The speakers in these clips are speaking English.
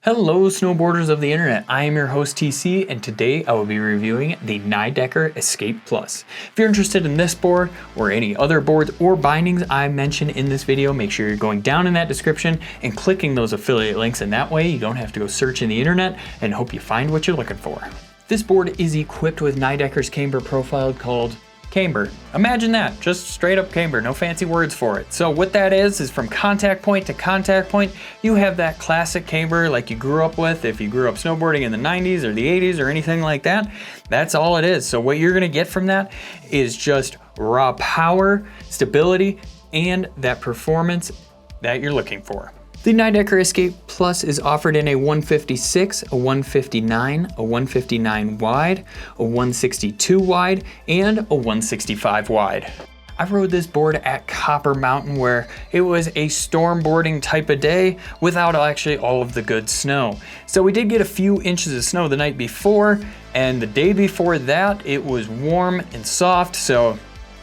Hello snowboarders of the internet, I am your host TC and today I will be reviewing the Nidecker Escape Plus. If you're interested in this board or any other boards or bindings I mention in this video, make sure you're going down in that description and clicking those affiliate links, and that way you don't have to go search in the internet and hope you find what you're looking for. This board is equipped with Nidecker's camber profile called camber. Imagine that, just straight up camber, no fancy words for it. So what that is from contact point to contact point, you have that classic camber like you grew up with if you grew up snowboarding in the 90s or the 80s or anything like that. That's all it is. So what you're gonna get from that is just raw power, stability, and that performance that you're looking for. The Nidecker Escape Plus is offered in a 156, a 159, a 159 wide, a 162 wide, and a 165 wide. I rode this board at Copper Mountain where it was a stormboarding type of day without actually all of the good snow. So we did get a few inches of snow the night before, and the day before that it was warm and soft. So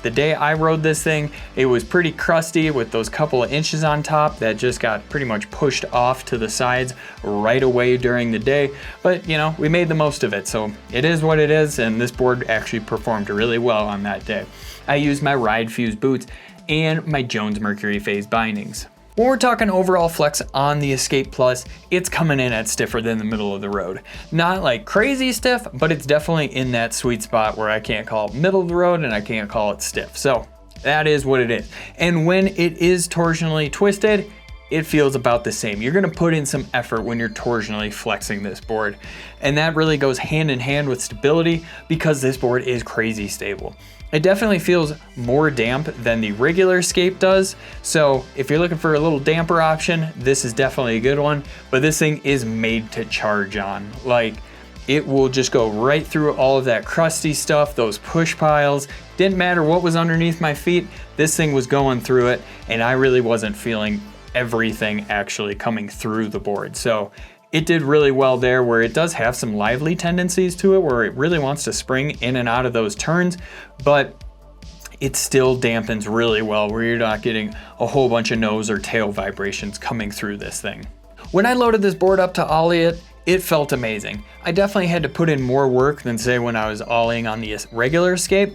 the day I rode this thing, it was pretty crusty with those couple of inches on top that just got pretty much pushed off to the sides right away during the day. But you know, we made the most of it, so it is what it is, and this board actually performed really well on that day. I used my Ride Fuse boots and my Jones Mercury FASE bindings. When we're talking overall flex on the Escape Plus, it's coming in at stiffer than the middle of the road. Not like crazy stiff, but it's definitely in that sweet spot where I can't call it middle of the road and I can't call it stiff. So that is what it is. And when it is torsionally twisted, it feels about the same. You're gonna put in some effort when you're torsionally flexing this board. And that really goes hand in hand with stability because this board is crazy stable. It definitely feels more damp than the regular Escape does. So if you're looking for a little damper option, this is definitely a good one, but this thing is made to charge on. Like, it will just go right through all of that crusty stuff, those push piles. Didn't matter what was underneath my feet, this thing was going through it, and I really wasn't feeling everything actually coming through the board. So it did really well there, where it does have some lively tendencies to it, where it really wants to spring in and out of those turns, but it still dampens really well, where you're not getting a whole bunch of nose or tail vibrations coming through this thing. When I loaded this board up to ollie it, it felt amazing. I definitely had to put in more work than say when I was ollieing on the regular Escape,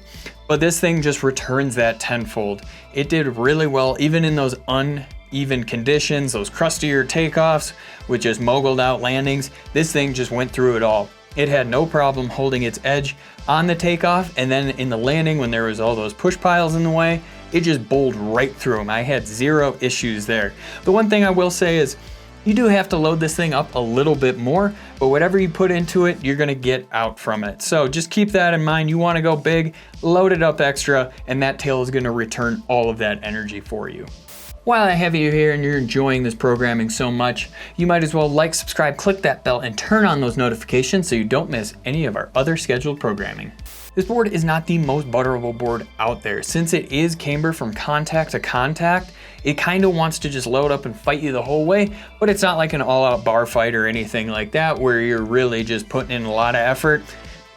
but this thing just returns that tenfold. It did really well, even in those uneven conditions, those crustier takeoffs with just moguled out landings. This thing just went through it all. It had no problem holding its edge on the takeoff, and then in the landing when there was all those push piles in the way, it just bowled right through them. I had zero issues there. The one thing I will say is you do have to load this thing up a little bit more, but whatever you put into it, you're gonna get out from it. So just keep that in mind. You wanna go big, load it up extra, and that tail is gonna return all of that energy for you. While I have you here and you're enjoying this programming so much, you might as well like, subscribe, click that bell, and turn on those notifications so you don't miss any of our other scheduled programming. This board is not the most butterable board out there. Since it is camber from contact to contact, it kind of wants to just load up and fight you the whole way, but it's not like an all-out bar fight or anything like that where you're really just putting in a lot of effort.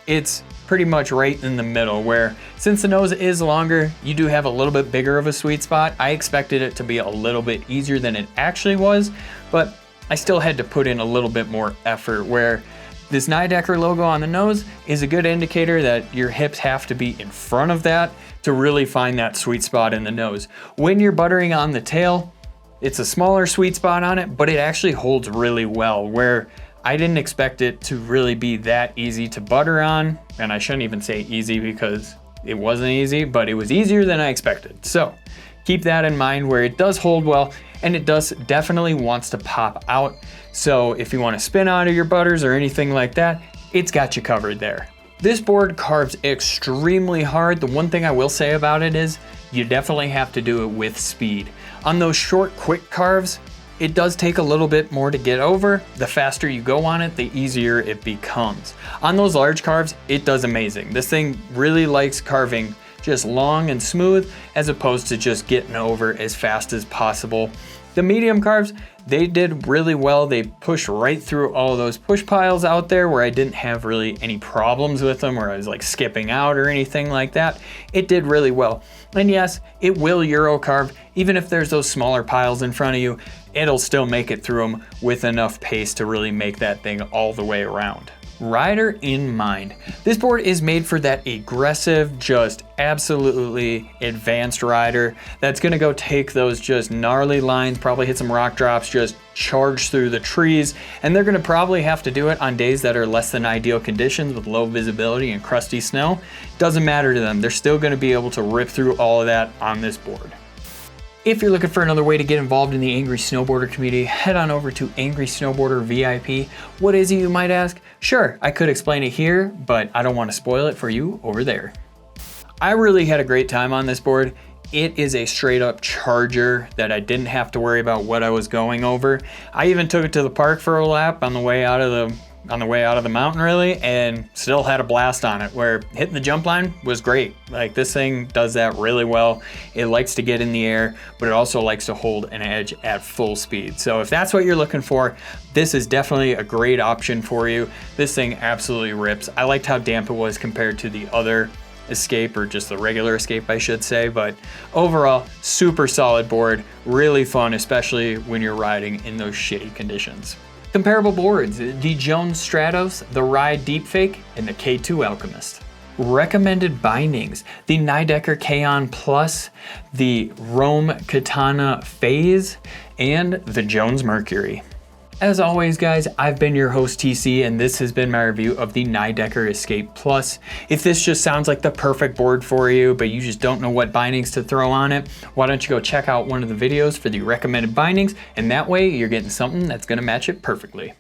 It's pretty much right in the middle, where since the nose is longer, you do have a little bit bigger of a sweet spot. I expected it to be a little bit easier than it actually was, but I still had to put in a little bit more effort, where this Nidecker logo on the nose is a good indicator that your hips have to be in front of that to really find that sweet spot in the nose. When you're buttering on the tail, it's a smaller sweet spot on it, but it actually holds really well, where I didn't expect it to really be that easy to butter on, and I shouldn't even say easy because it wasn't easy, but it was easier than I expected. So keep that in mind, where it does hold well, and it does definitely wants to pop out. So if you want to spin out of your butters or anything like that, it's got you covered there. This board carves extremely hard. The one thing I will say about it is you definitely have to do it with speed. On those short, quick carves, it does take a little bit more to get over. The faster you go on it, the easier it becomes. On those large carves, it does amazing. This thing really likes carving just long and smooth, as opposed to just getting over as fast as possible. The medium carves, they did really well. They pushed right through all of those push piles out there where I didn't have really any problems with them, where I was like skipping out or anything like that. It did really well. And yes, it will Euro carve, even if there's those smaller piles in front of you. it'll still make it through them with enough pace to really make that thing all the way around. Rider in mind. This board is made for that aggressive, just absolutely advanced rider that's gonna go take those just gnarly lines, probably hit some rock drops, just charge through the trees, and they're gonna probably have to do it on days that are less than ideal conditions with low visibility and crusty snow. Doesn't matter to them, they're still gonna be able to rip through all of that on this board. If you're looking for another way to get involved in the Angry Snowboarder community, head on over to Angry Snowboarder VIP. What is it, you might ask? Sure, I could explain it here, but I don't want to spoil it for you over there. I really had a great time on this board. It is a straight up charger that I didn't have to worry about what I was going over. I even took it to the park for a lap on the way out of the mountain really, and still had a blast on it, where hitting the jump line was great. Like, this thing does that really well. It likes to get in the air, but it also likes to hold an edge at full speed. So if that's what you're looking for, this is definitely a great option for you. This thing absolutely rips. I liked how damp it was compared to the other Escape, or just the regular Escape I should say, but overall super solid board, really fun, especially when you're riding in those shitty conditions. Comparable boards, the Jones Stratos, the Ride Deepfake, and the K2 Alchemist. Recommended bindings, the Nidecker Kaon Plus, the Rome Katana FASE, and the Jones Mercury. As always guys, I've been your host TC, and this has been my review of the Nidecker Escape Plus. If this just sounds like the perfect board for you, but you just don't know what bindings to throw on it, why don't you go check out one of the videos for the recommended bindings, and that way you're getting something that's gonna match it perfectly.